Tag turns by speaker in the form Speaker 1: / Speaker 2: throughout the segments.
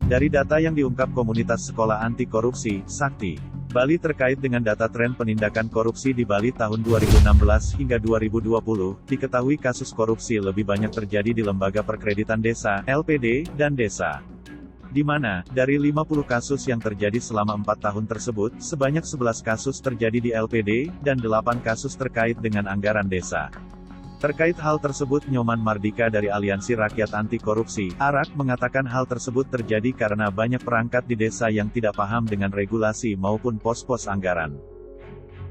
Speaker 1: Dari data yang diungkap komunitas sekolah anti korupsi, Sakti Bali terkait dengan data tren penindakan korupsi di Bali tahun 2016 hingga 2020, diketahui kasus korupsi lebih banyak terjadi di Lembaga Perkreditan Desa, LPD, dan Desa. Di mana, dari 50 kasus yang terjadi selama 4 tahun tersebut, sebanyak 11 kasus terjadi di LPD, dan 8 kasus terkait dengan anggaran desa. Terkait hal tersebut Nyoman Mardika dari Aliansi Rakyat Anti Korupsi, ARAK, mengatakan hal tersebut terjadi karena banyak perangkat di desa yang tidak paham dengan regulasi maupun pos-pos anggaran.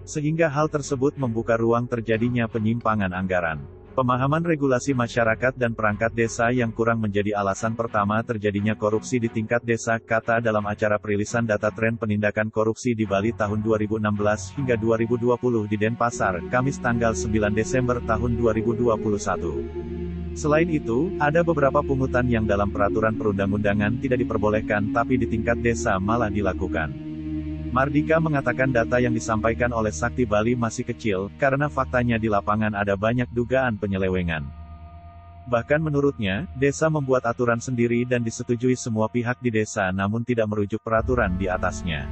Speaker 1: Sehingga hal tersebut membuka ruang terjadinya penyimpangan anggaran. Pemahaman regulasi masyarakat dan perangkat desa yang kurang menjadi alasan pertama terjadinya korupsi di tingkat desa, kata dalam acara perilisan data tren penindakan korupsi di Bali tahun 2016 hingga 2020 di Denpasar, Kamis tanggal 9 Desember tahun 2021. Selain itu, ada beberapa pungutan yang dalam peraturan perundang-undangan tidak diperbolehkan tapi di tingkat desa malah dilakukan. Mardika mengatakan data yang disampaikan oleh Sakti Bali masih kecil, karena faktanya di lapangan ada banyak dugaan penyelewengan. Bahkan menurutnya, desa membuat aturan sendiri dan disetujui semua pihak di desa namun tidak merujuk peraturan di atasnya.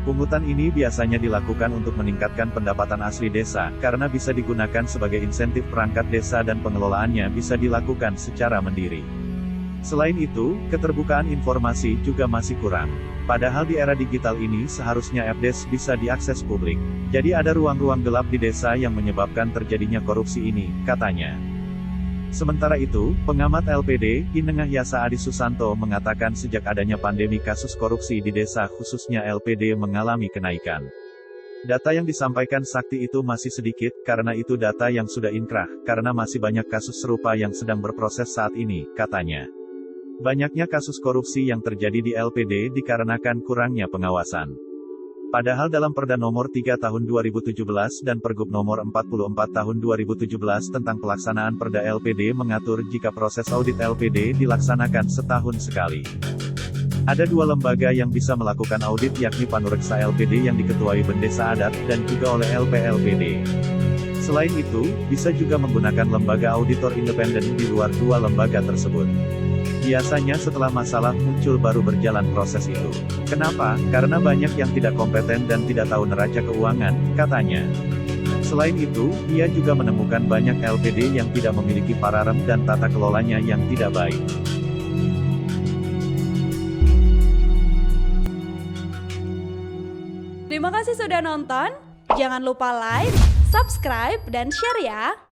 Speaker 1: Pungutan ini biasanya dilakukan untuk meningkatkan pendapatan asli desa, karena bisa digunakan sebagai insentif perangkat desa dan pengelolaannya bisa dilakukan secara mandiri. Selain itu, keterbukaan informasi juga masih kurang. Padahal di era digital ini seharusnya FDes bisa diakses publik. Jadi ada ruang-ruang gelap di desa yang menyebabkan terjadinya korupsi ini, katanya. Sementara itu, pengamat LPD, Inengah Yasa Adi Susanto mengatakan sejak adanya pandemi kasus korupsi di desa khususnya LPD mengalami kenaikan. Data yang disampaikan Sakti itu masih sedikit, karena itu data yang sudah inkrah, karena masih banyak kasus serupa yang sedang berproses saat ini, katanya. Banyaknya kasus korupsi yang terjadi di LPD dikarenakan kurangnya pengawasan. Padahal dalam Perda Nomor 3 Tahun 2017 dan Pergub Nomor 44 Tahun 2017 tentang pelaksanaan Perda LPD mengatur jika proses audit LPD dilaksanakan setahun sekali. Ada dua lembaga yang bisa melakukan audit yakni Panureksa LPD yang diketuai Bendesa Adat, dan juga oleh LPLPD. Selain itu, bisa juga menggunakan lembaga auditor independen di luar dua lembaga tersebut. Biasanya setelah masalah muncul baru berjalan proses itu. Kenapa? Karena banyak yang tidak kompeten dan tidak tahu neraca keuangan, katanya. Selain itu, ia juga menemukan banyak LPD yang tidak memiliki pararem dan tata kelolanya yang tidak baik.
Speaker 2: Terima kasih sudah nonton. Jangan lupa like, subscribe, dan share ya.